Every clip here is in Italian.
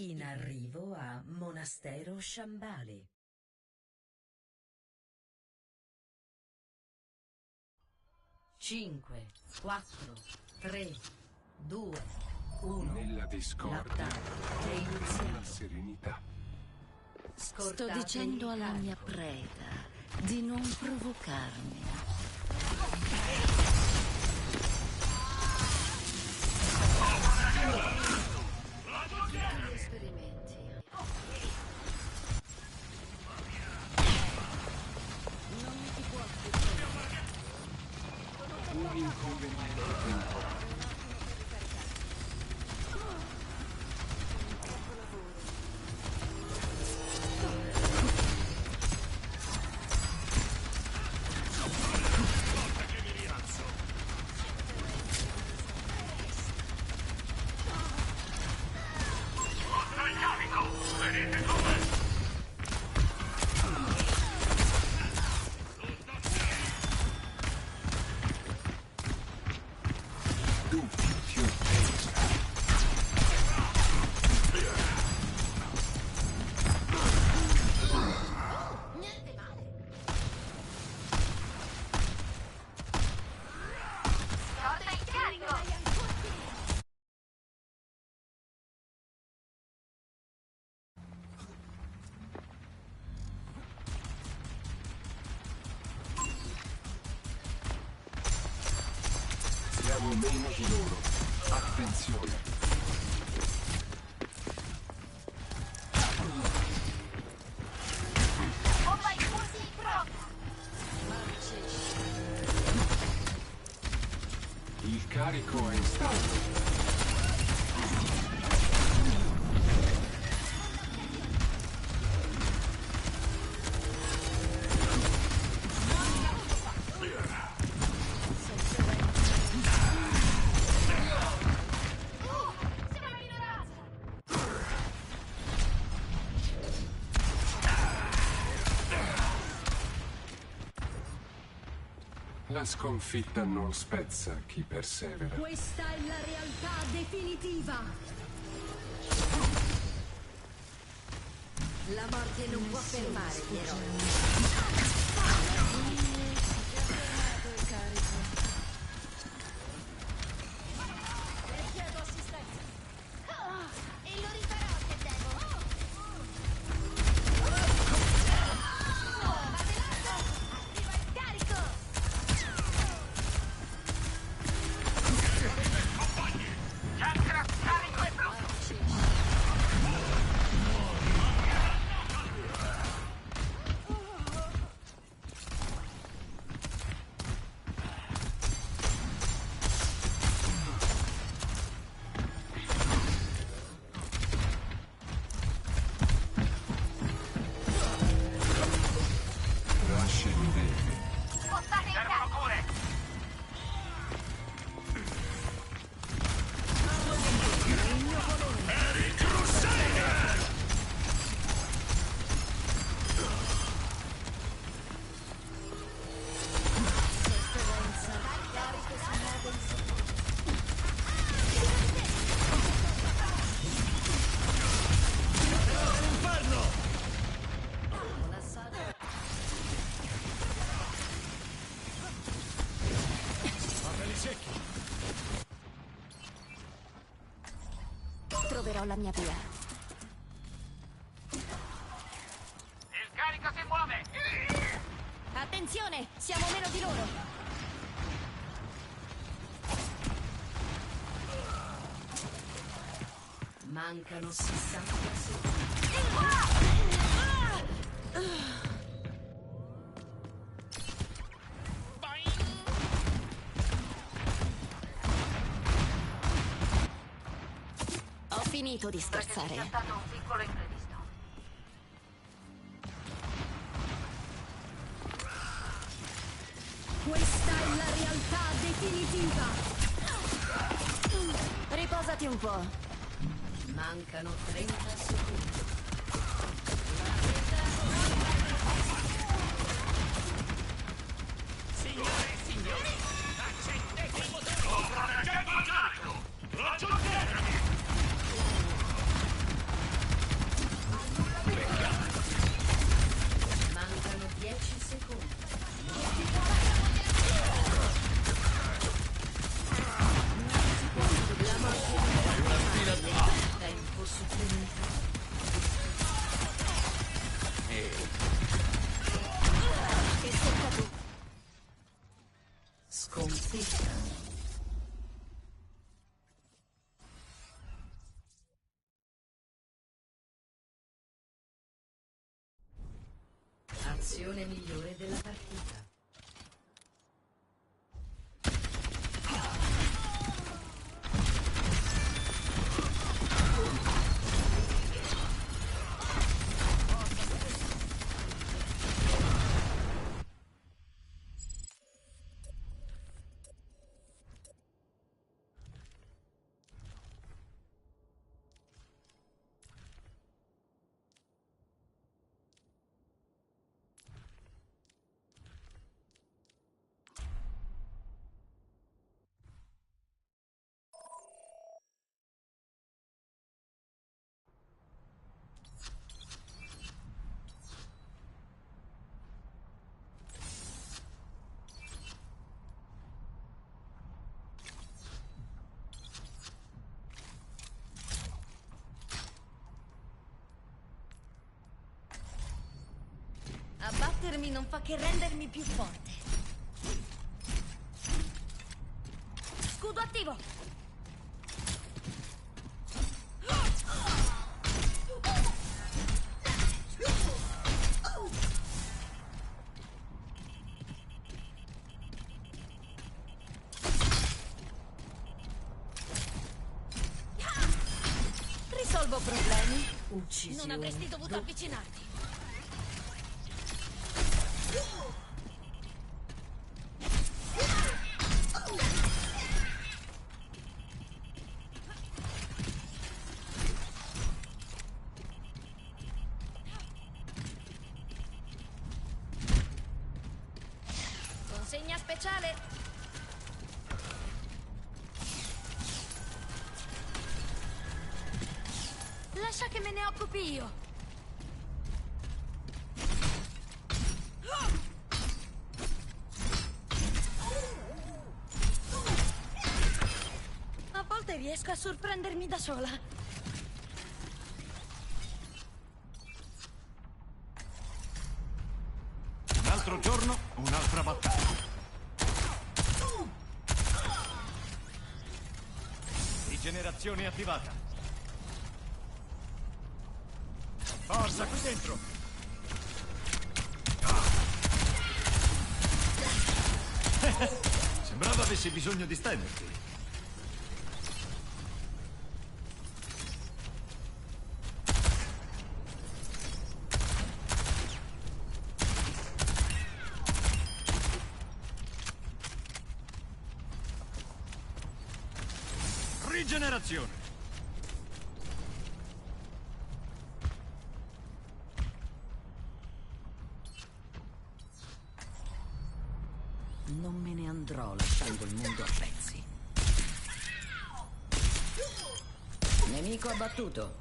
In arrivo a Monastero Shambhali. 5, 4, 3, 2, 1. Nella discordia la serenità. Sto dicendo alla mia preda di non provocarmi. Esperimenti. Non mi ti può aspettare. Un inconveniente. Siamo meno di loro. Attenzione. Bomba impulsi pronta. Il carico è instabile. La sconfitta non spezza chi persevera. Questa è la realtà definitiva. La morte non può fermare gli eroi. Richiedo assistenza. E lo rifarò se devo. Arriva il carico. Chakra carico e pronto. Lascia di bene. Spostate in carico. Troverò la mia via. Il carico si muove. Attenzione, siamo meno di loro. Mancano 60 secondi. Ho finito di scherzare. C'è stato un piccolo imprevisto. Questa è la realtà definitiva. Riposati un po'. Mancano 30 secondi. Signore e signori, accendete i motori! Raggiungete! l'azione migliore della partita. Abbattermi non fa che rendermi più forte. Scudo attivo! Risolvo problemi. Uccisione. Non avresti dovuto avvicinarti. Consegna speciale. Lascia che me ne occupi io. A volte riesco a sorprendermi da sola. Un altro giorno, un'altra battaglia. Rigenerazione attivata. Forza qui dentro. Sembrava avessi bisogno di stenderti. Rigenerazione. Non me ne andrò lasciando il mondo a pezzi. Nemico abbattuto.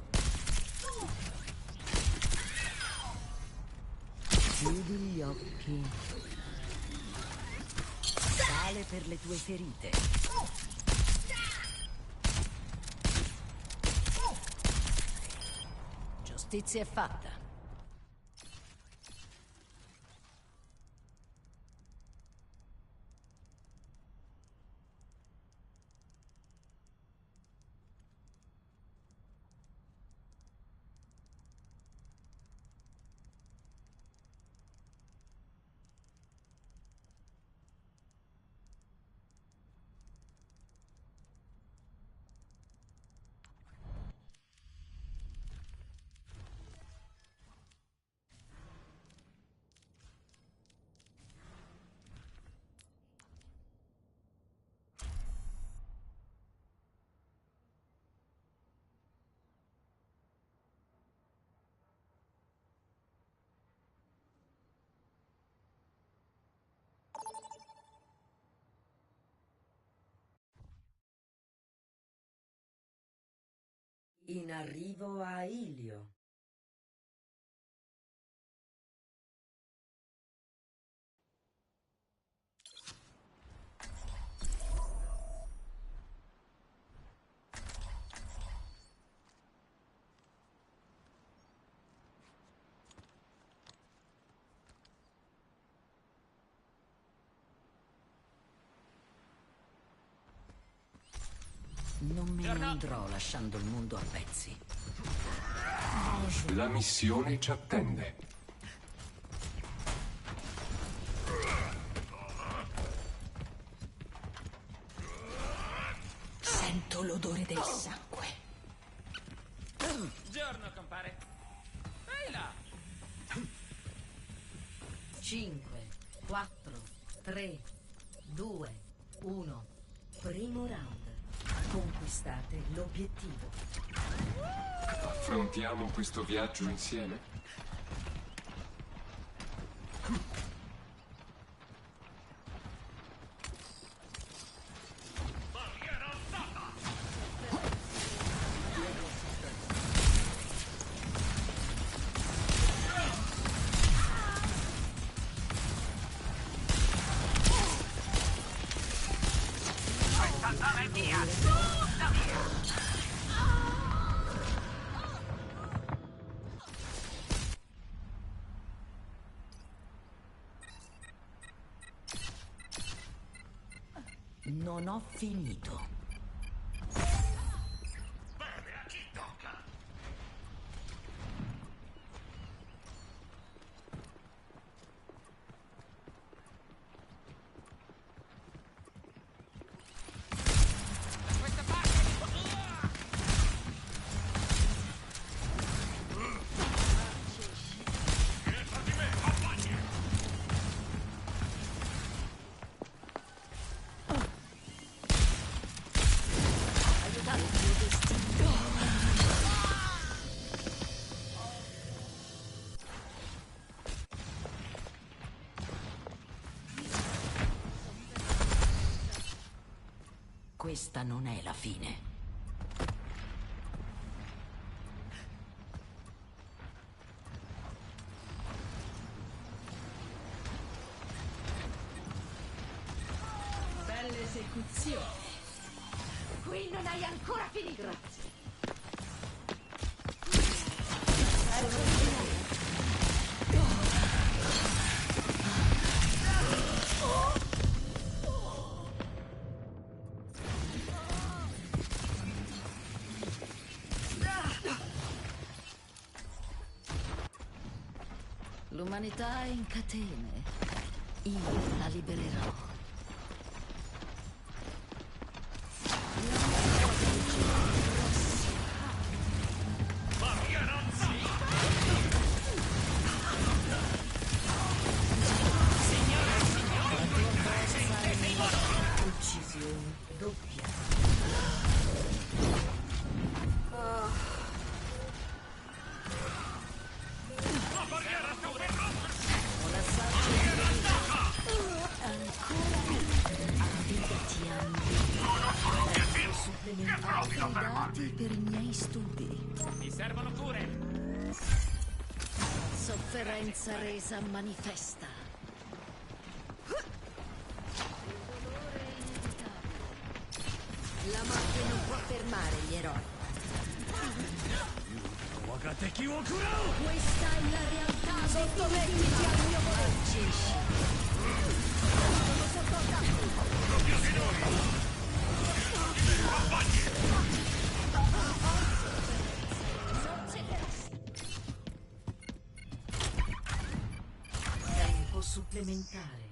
Chiudi gli occhi. Sale per le tue ferite. Giustizia è fatta. In arrivo a Ilio. Non me ne andrò lasciando il mondo a pezzi. La missione ci attende. Sento l'odore del sangue. Giorno, compare. Ehi là! 5, 4, 3, 2, 1. Primo round. Conquistate l'obiettivo. Affrontiamo questo viaggio insieme? Non ho finito. Questa non è la fine. Bella esecuzione. Qui non hai ancora finito. Grazie. L'umanità è in catene. Io la libererò. Uccisione doppia. Dati per i miei studi. Mi servono cure. Sofferenza resa manifesta. La morte non può fermare gli eroi. Questa è la realtà. Sottomettiti al mio volere. Sono sotto attacco. Tempo supplementare.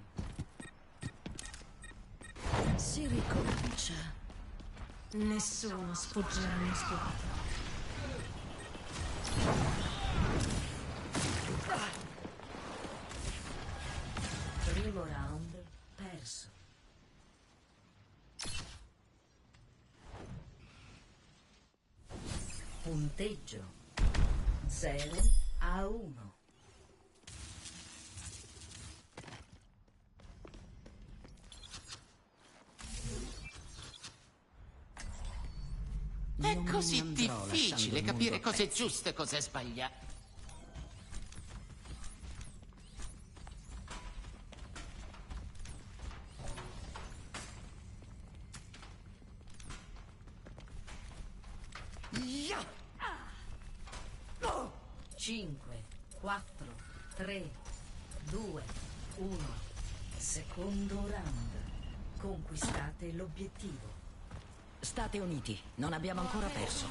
Si ricomincia. Nessuno sfuggerà il mio spirito. Primo round perso. Punteggio 0-1. È Non me così ne andrò lasciando difficile il capire mondo a cos'è pezzi. giusto e cos'è sbagliato. Ya! 5, 4, 3, 2, 1. Secondo round. Conquistate l'obiettivo. State uniti, non abbiamo ancora perso.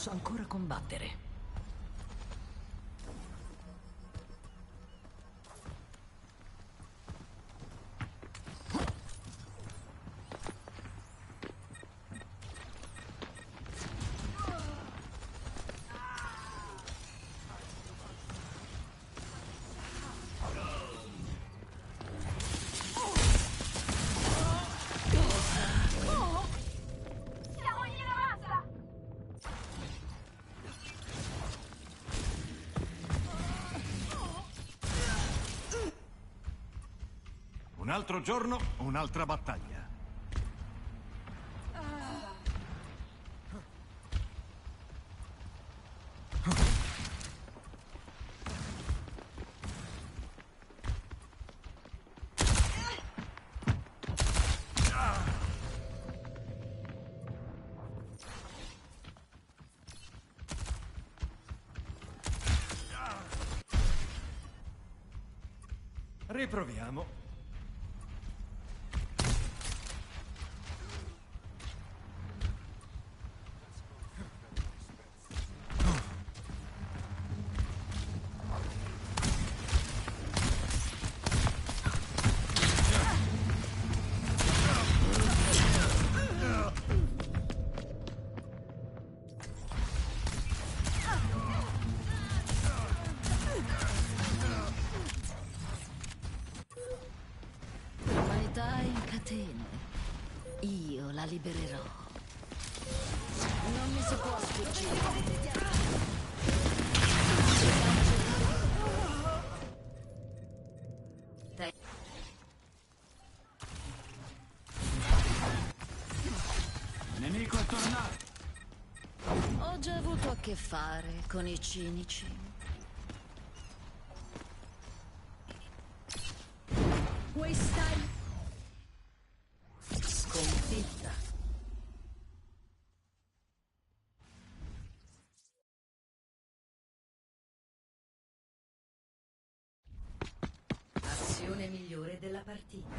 Posso ancora combattere. Un altro giorno, un'altra battaglia. Riproviamo. L'umanità è in catene. Io la libererò. Non mi si può sfuggire. Nemico è tornato. Ho già avuto a che fare con i cinici. Questa è... Sconfitta. Azione migliore della partita.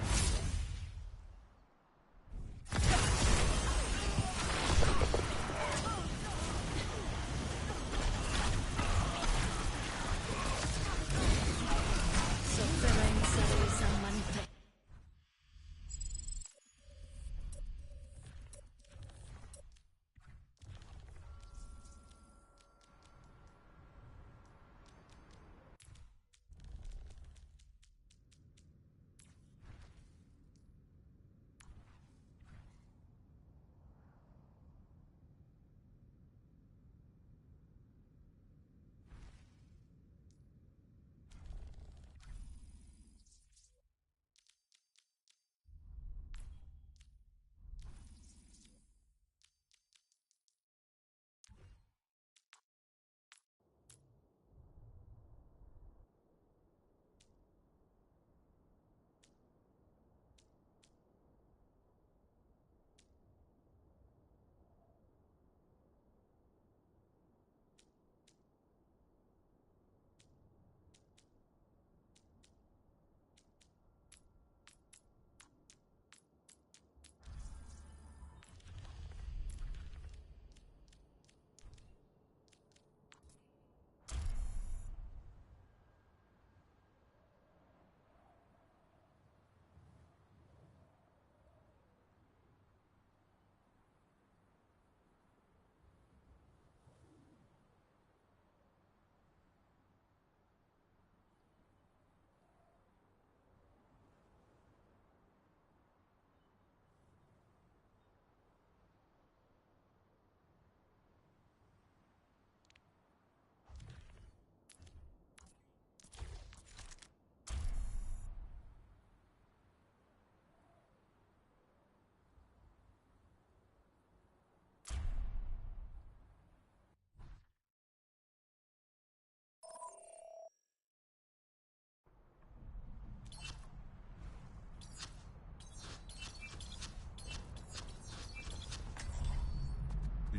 Sofferenza resa manifesta.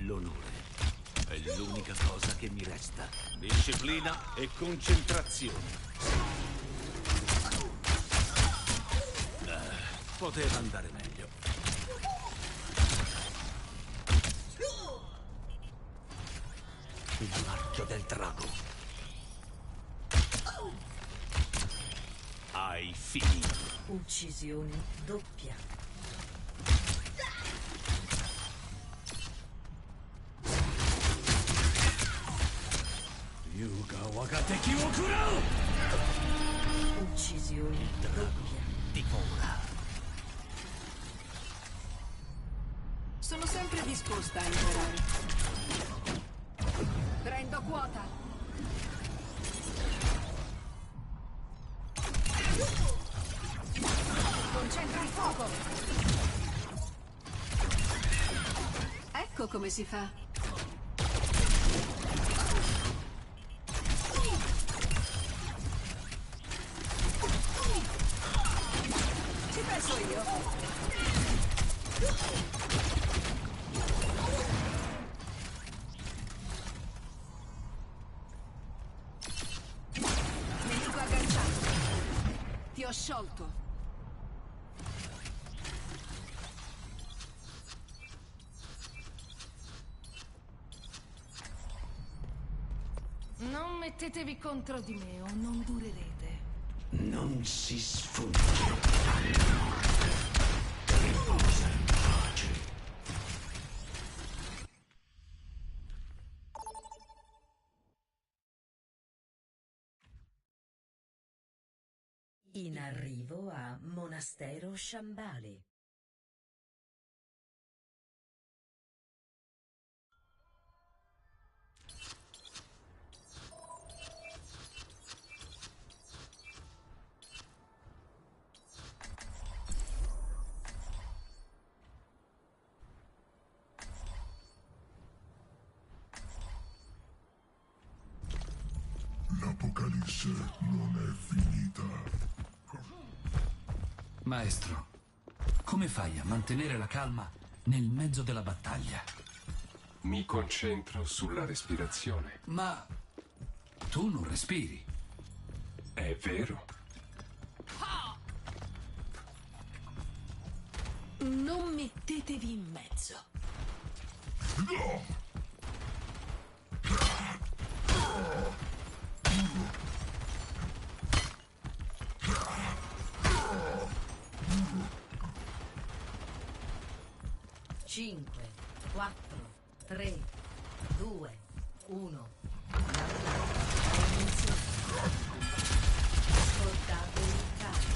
L'onore è l'unica cosa che mi resta. Disciplina e concentrazione. Poteva andare meglio. Il marchio del drago. Hai finito. Uccisione doppia. Yuga Wagateki wo kurau! Uccisione doppia. Divora. Sono sempre disposta a imparare. Prendo quota. Concentra il fuoco. Ecco come si fa. Ci penso io. Nemico agganciato. Ti ho sciolto. Non mettetevi contro di me o non durerete. Non si sfugge. Riposa in pace. In arrivo a Monastero Shambhali. L'Apocalisse non è finita. Maestro, come fai a mantenere la calma nel mezzo della battaglia? Mi concentro sulla respirazione. Ma tu non respiri. È vero. Non mettetevi in mezzo. Cinque, 4, 3, 2, 1. Ascoltate il carico.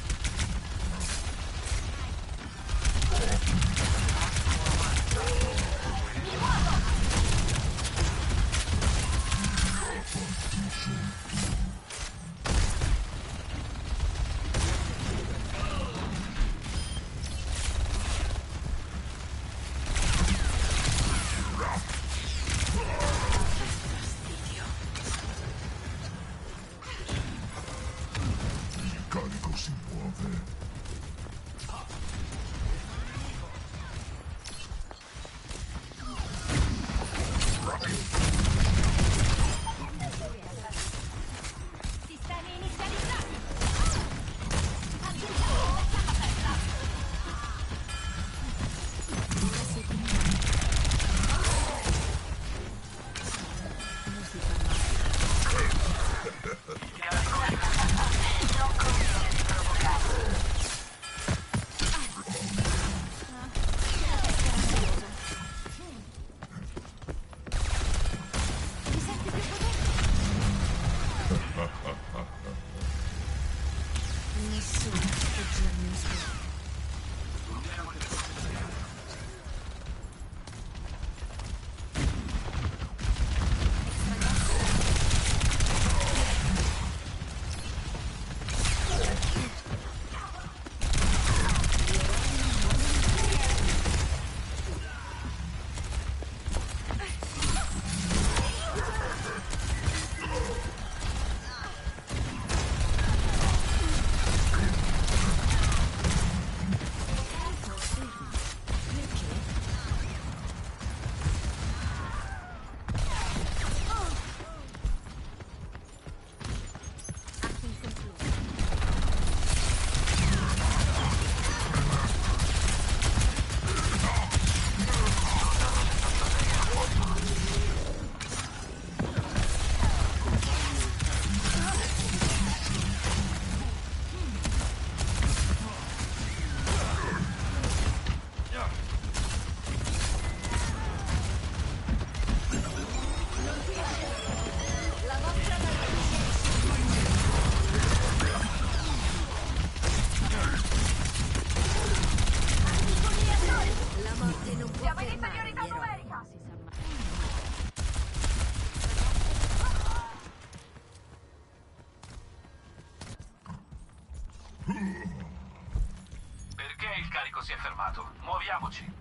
il carico si è fermato. Muoviamoci.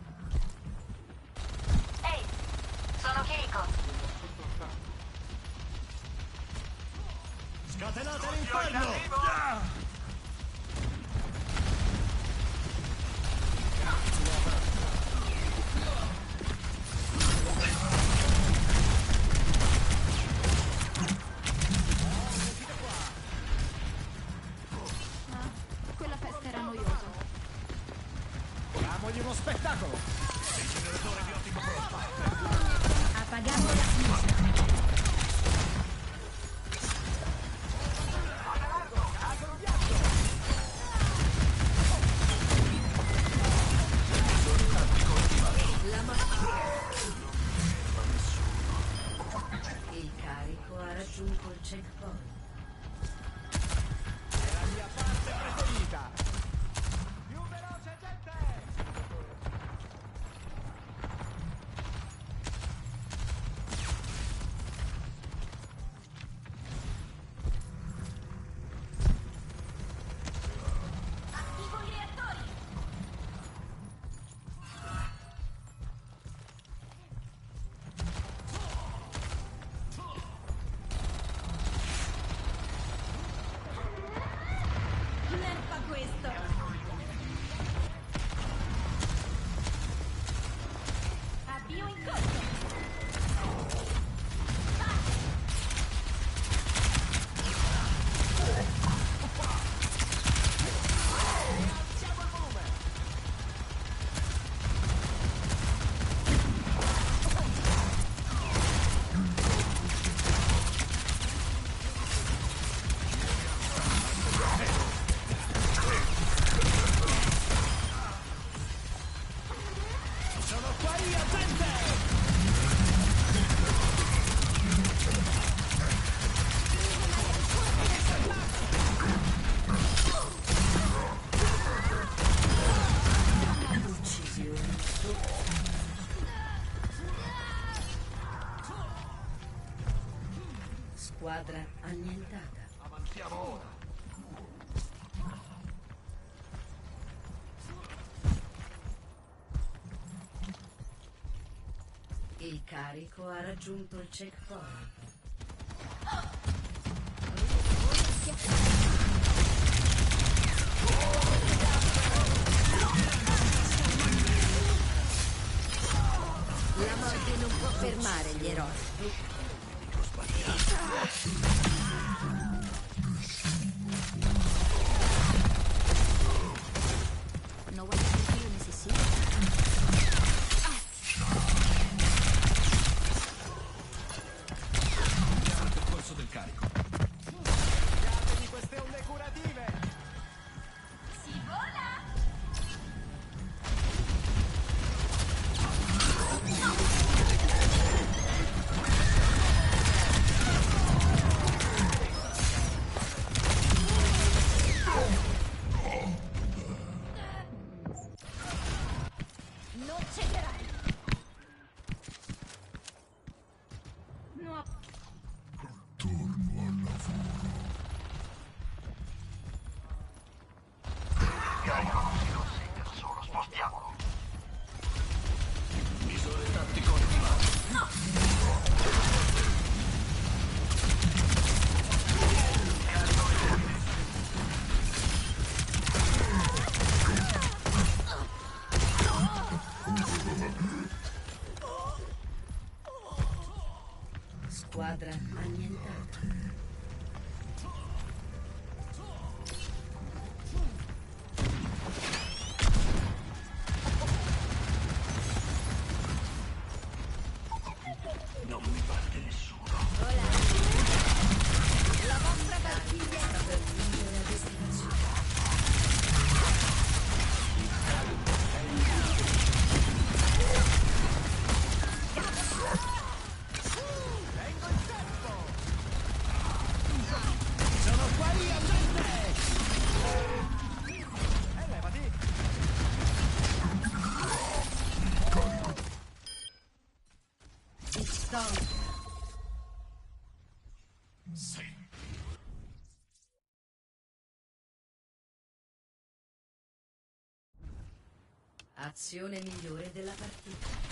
Ehi, sono Keiko. Scatenate l'inferno! Quella festa era noiosa. Diamogli uno spettacolo! Apagando la fuse. Il carico ha raggiunto il checkpoint. Attivo i reattori. Nerfa questo. Avvio in corso. Squadra annientata. Il carico ha raggiunto il checkpoint. La morte non può fermare gli eroi. No one que lo necesita. Il percorso del carico. Di queste onde curative! Si vola! Non cederai! No. Torno al lavoro. Visore tattico attivato. Squadra annientata. Non mi batte nessuno. La vostra partita Sta per giungere a destinazione. Sono qua io, gente! Levati! It's done. Azione migliore della partita.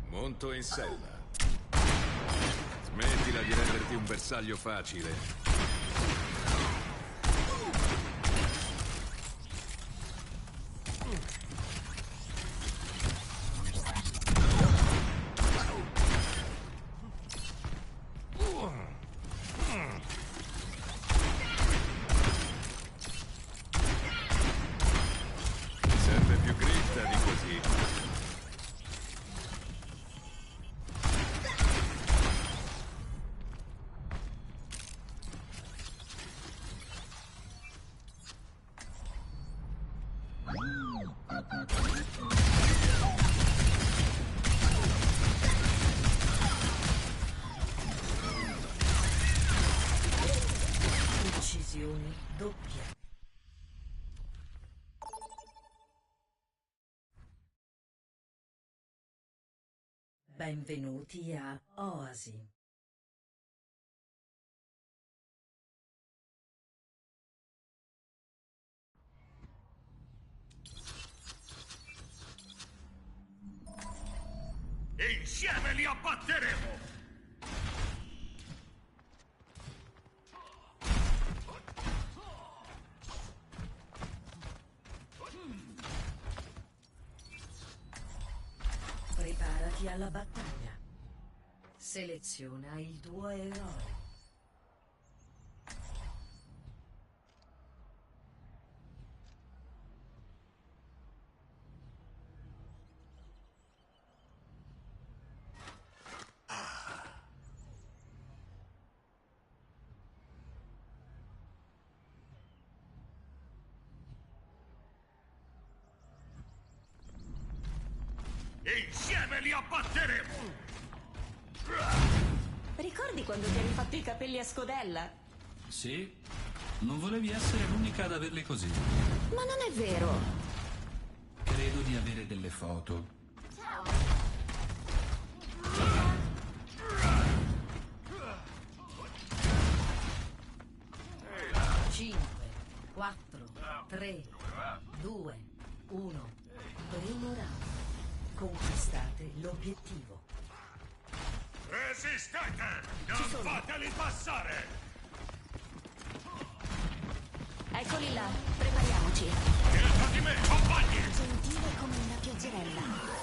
Monto in sella. Smettila di renderti un bersaglio facile. Serve più grinta di così. Uccisione doppia. Benvenuti a Oasi. Insieme li abbatteremo! Preparati alla battaglia. Seleziona il tuo eroe. Insieme li abbatteremo! Ricordi quando ti eri fatto i capelli a scodella? Sì? Non volevi essere l'unica ad averli così. Ma non è vero. Credo di avere delle foto. 5, 4, 3, 2, 1. Primo round. Conquistate l'obiettivo. Resistete! Non fateli passare! Eccoli là, prepariamoci. Dietro di me, compagni! Gentile come una pioggerella.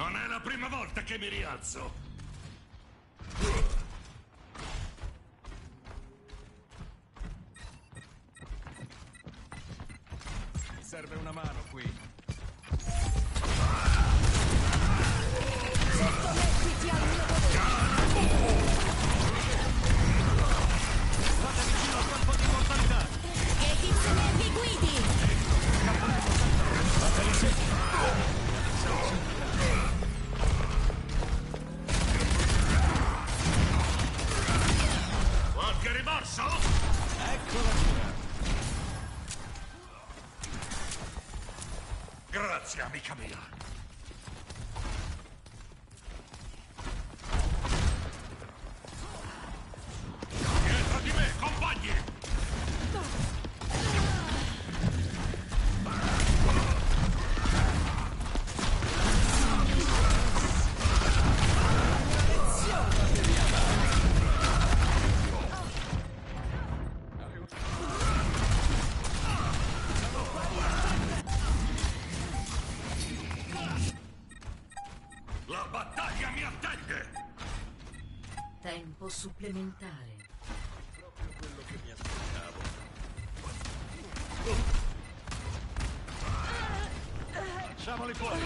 Non è la prima volta che mi rialzo. Serve una mano qui. Sottomettiti al mio potere! State vicino al colpo di mortalità. Che Kitsune mi guidi! Qualche rimorso? Eccola via. Grazie, amica mia. Dietro di me, compagni! La battaglia mi attende! Tempo supplementare. Proprio quello che mi aspettavo. Facciamoli fuori.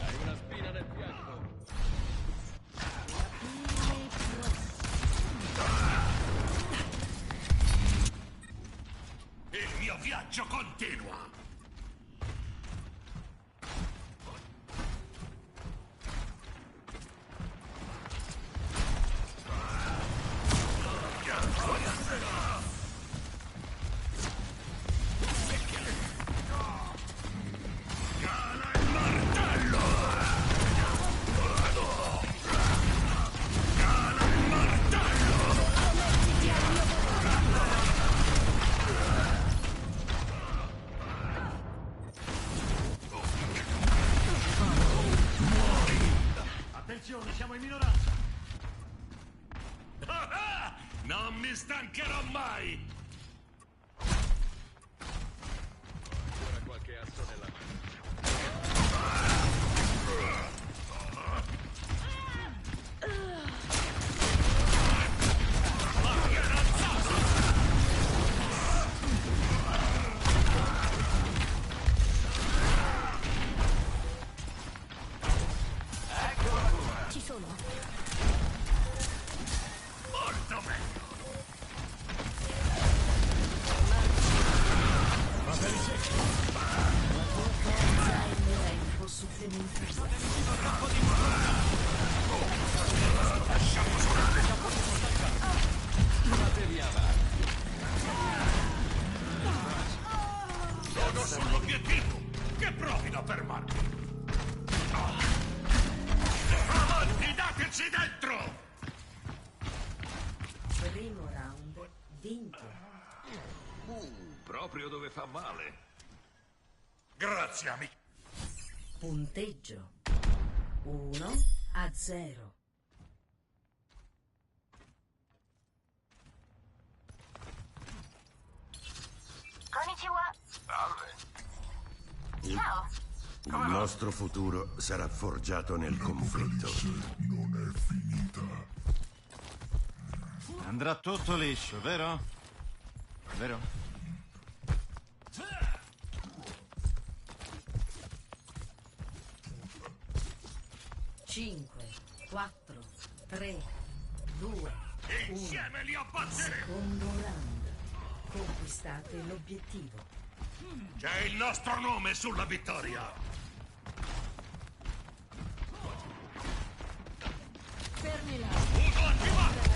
Hai una spina nel fianco. Il mio viaggio continua! Cala il martello! Cala il martello! Sottomettiti al mio potere! Attenzione, siamo in minoranza. Ah, ah! Non mi stancherò mai! Ancora qualche asso nella mano. Ci sono. Molto meglio! Tempo supplementare. Sono sull'obiettivo! Che provino a fermarmi! Avanti, dateci dentro! Primo round vinto. Proprio dove fa male. Grazie, amico. Punteggio 1-0. Konnichiwa. Ciao. Il nostro futuro sarà forgiato nel conflitto. Non è finita. Andrà tutto liscio, vero? Vero? 5, 4, 3, 2, Insieme li abbatteremo! secondo round. Conquistate l'obiettivo. C'è il nostro nome sulla vittoria! Fermi là. Uso attivato!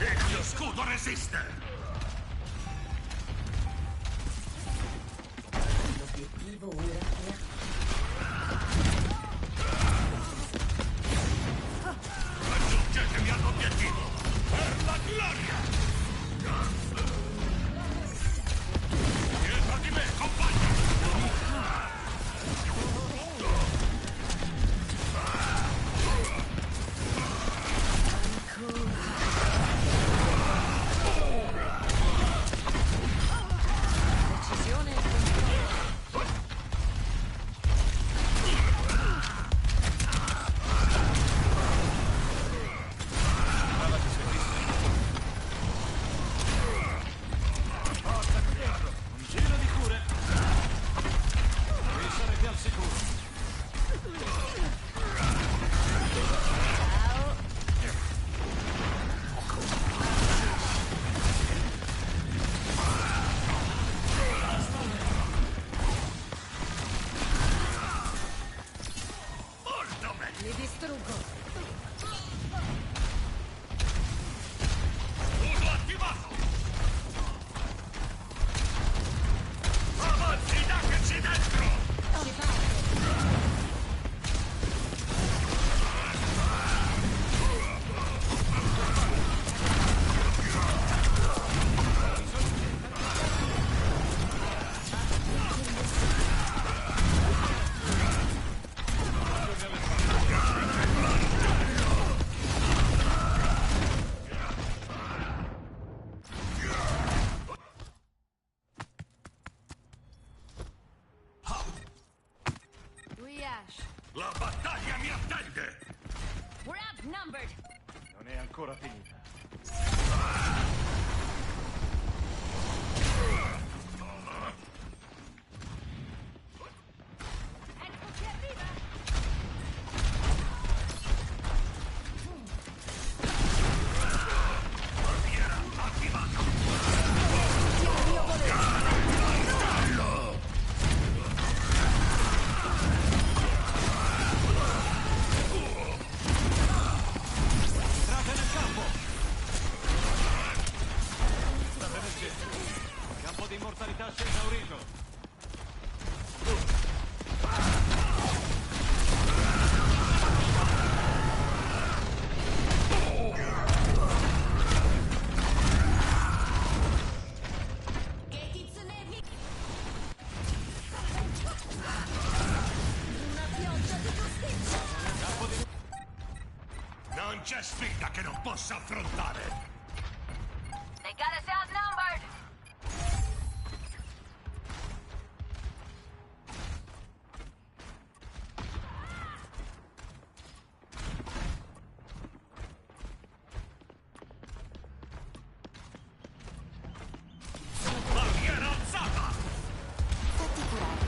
Il mio scudo resiste! L'obiettivo ora è attivo. Li distruggo. Uso attivato! Avanti, dateci dentro! Ci parto. La battaglia mi attende! We're outnumbered. Non è ancora finita. Eccoci arriva. Barriera attivata! Entrate nel campo! Sta emergendo. Campo di immortalità si è esaurito. Kekitsune mi... Una pioggia di giustizia. Non c'è sfida che non possa affrontare! They got us outnumbered. Barriera alzata! Fatti curare.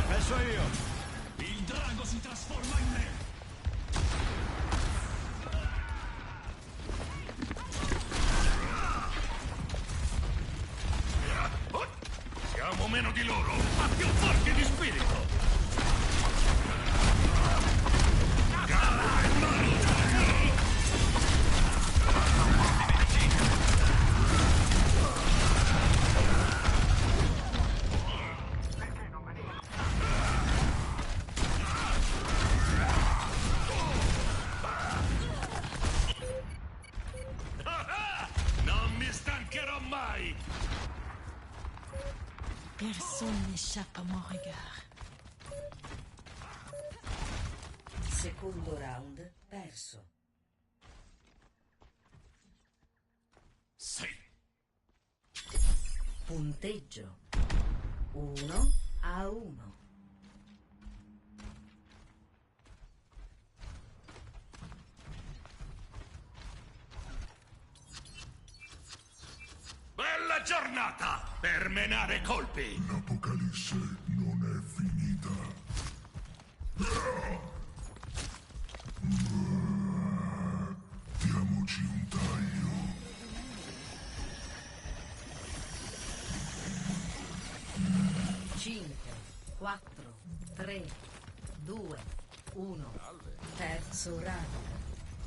Penso io. Il drago si trasforma in me! Siamo meno di loro, ma più forti di spirito! Gara in mano! Non mi stancherò mai! Personne n'échappe à mon regard. Secondo round perso. Sì. Punteggio 1-1. Bella giornata per menare colpi! L'apocalisse non è finita. Diamoci un taglio. 5, 4, 3, 2, 1. Terzo round.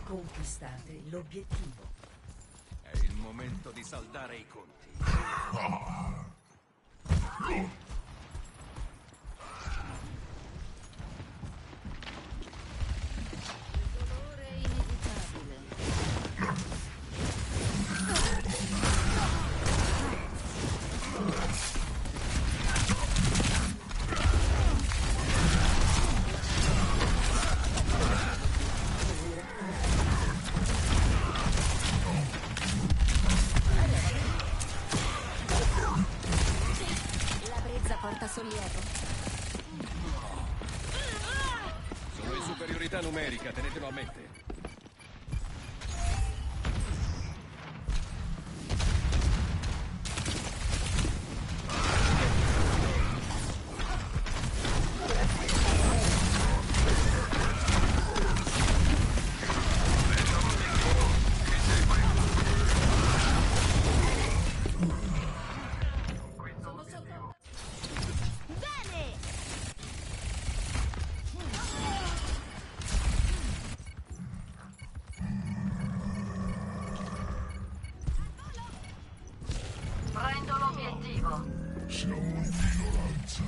Conquistate l'obiettivo. È il momento di saldare i conti. Dolore inevitabile. La brezza porta sollievo. Sono in superiorità numerica, tenetelo a mente. Siamo in minoranza.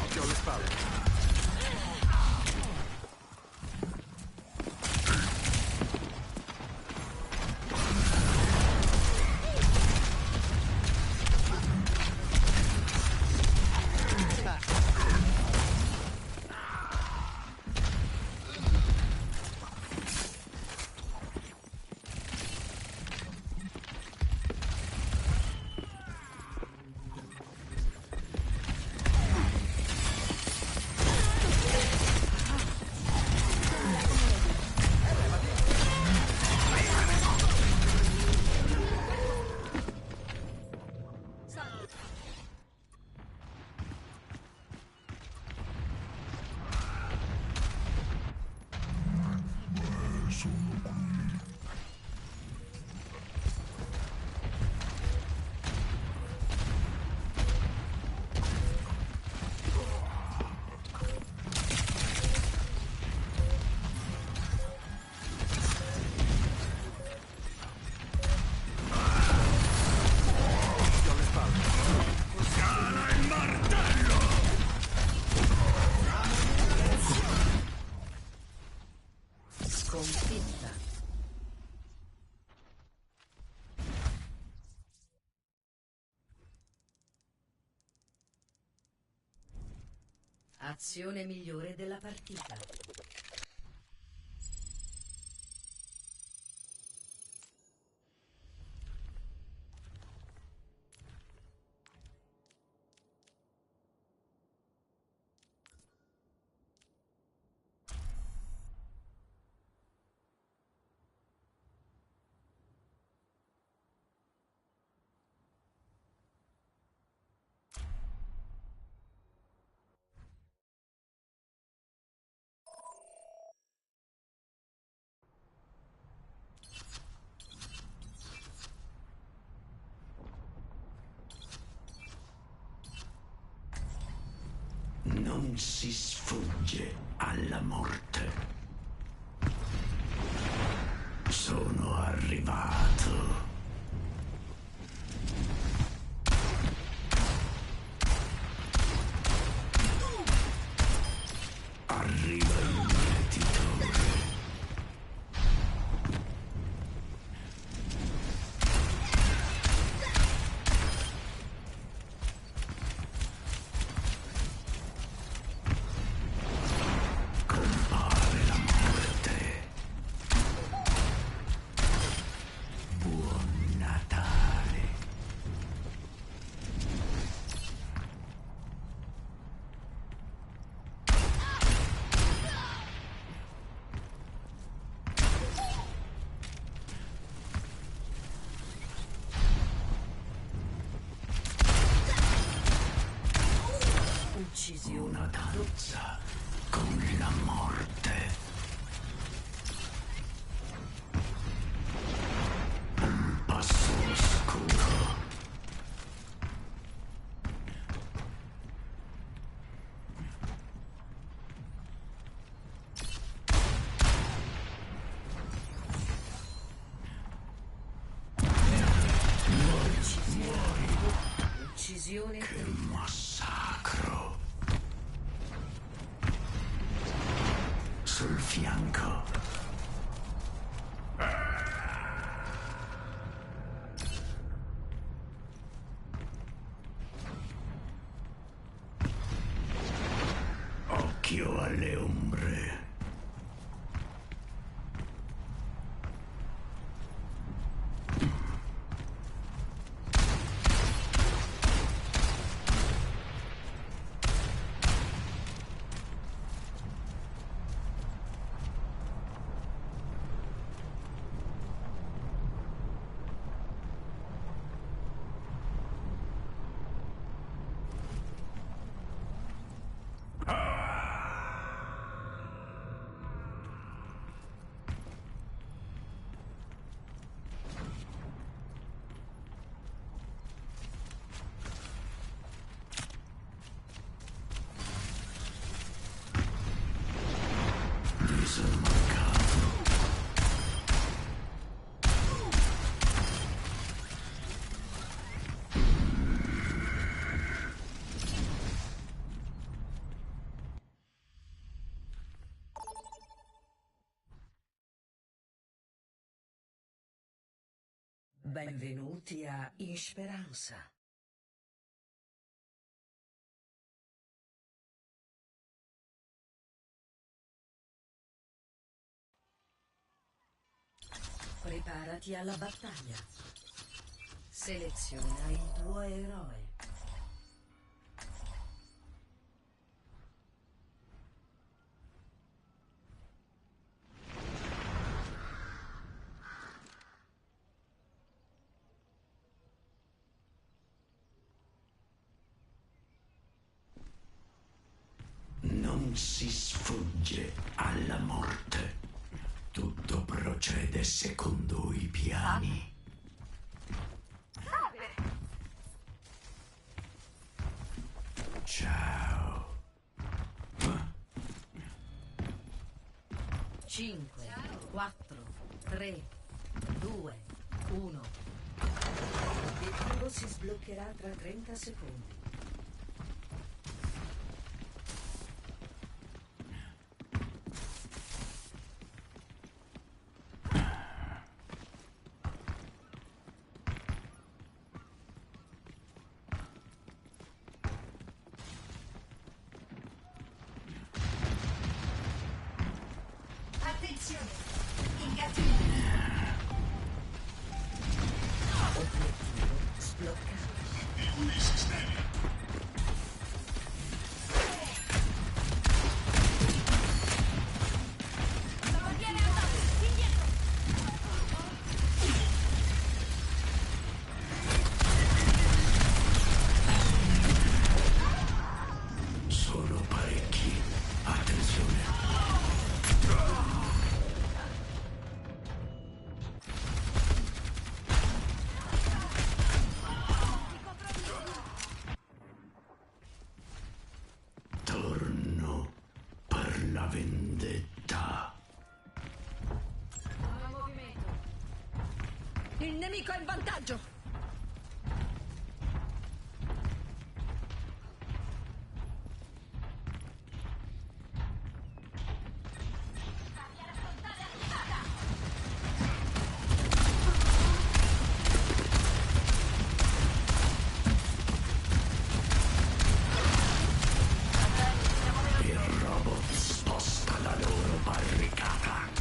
Occhio alle spalle. Sconfitta. Azione migliore della partita. Non si sfugge alla morte. Sono arrivato. Arriva il mietitore. Compare la morte. Buon Natale. Uccisione. Una danza con la morte. Un passo oscuro. Uccisione. Che massacro. Sul fianco. Occhio alle ombre. Benvenuti a Insperanza. Preparati alla battaglia. Seleziona il tuo eroe. Non si sfugge alla morte. Tutto procede secondo i piani. Ciao. 5, 4, 3, 2, 1. L'obiettivo si sbloccherà tra 30 secondi. Sono parecchi. Attenzione. Torno per la vendetta. Il nemico è in vantaggio! Il robot sposta la loro barricata.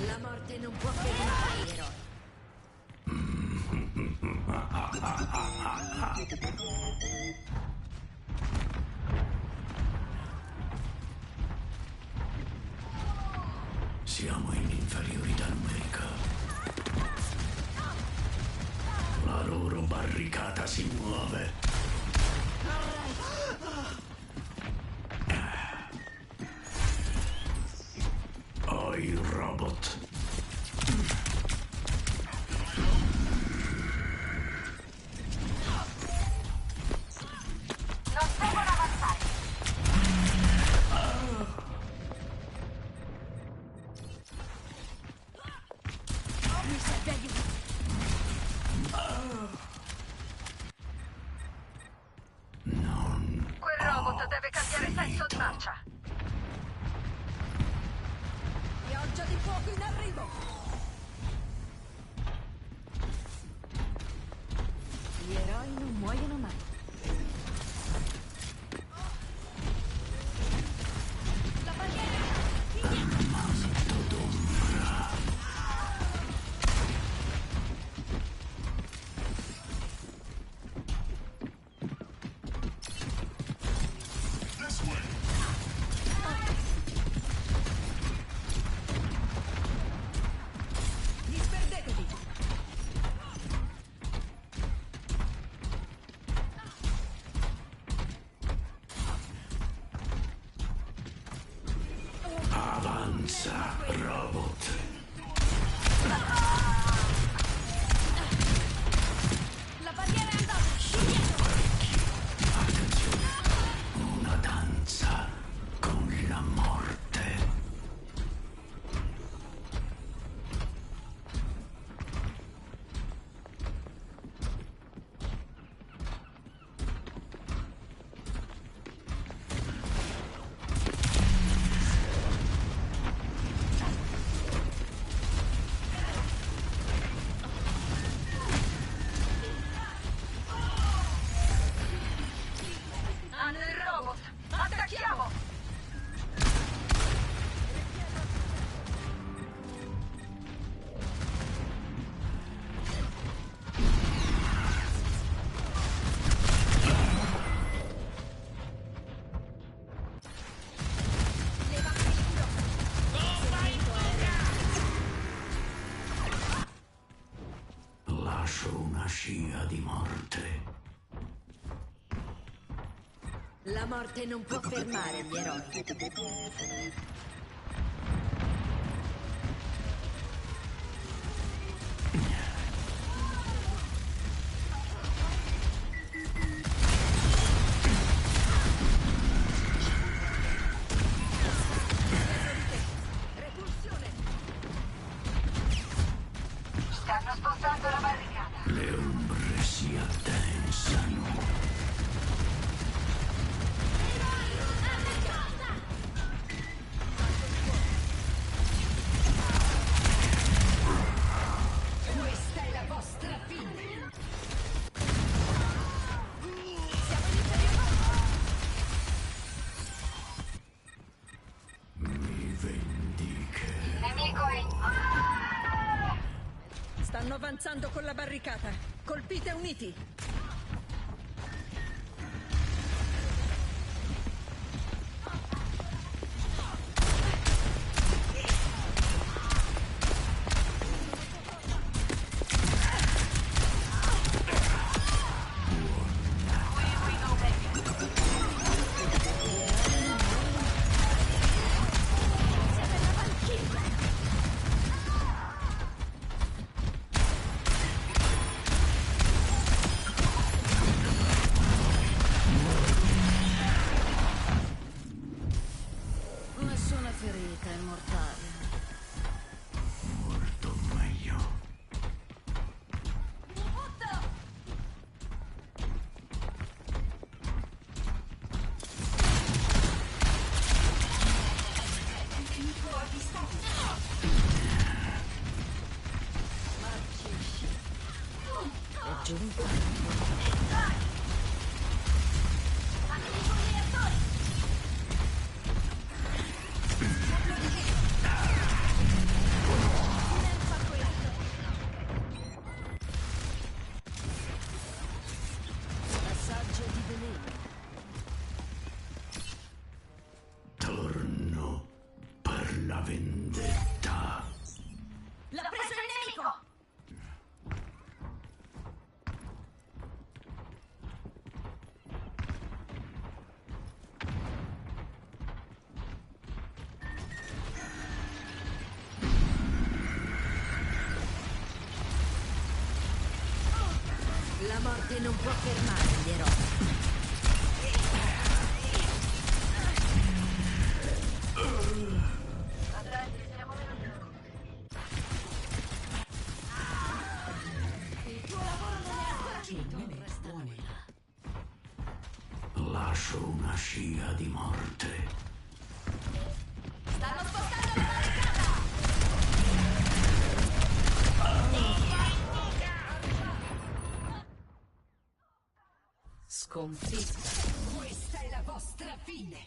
La morte non può fermare gli eroi. Siamo in inferiorità numerica. La loro barricata si muove. Ho il robot. Mi serve aiuto! Quel robot deve cambiare senso di marcia. Pioggia di fuoco in arrivo! Gli eroi non muoiono mai. La barriera! Disperdetevi! Avanza, robot. scia di morte. La morte non può fermare gli eroi. Stanno spostando la barricata. Le ombre si addensano. Questa è la vostra fine. Mi vendiche. Nemico in... Stanno avanzando con la barricata. Colpite uniti. Nessuna ferita è mortale. Molto meglio. È giunta. Passaggio di veleno. Torno per la vendetta. L'ha preso il nemico! La morte non può fermare gli eroi. Il tuo lavoro non è ancora finito. Resta nulla. Lascio una scia di morte. Stanno spostando la barricata! Sconfitta. Questa è la vostra fine.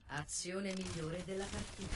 Azione migliore della partita.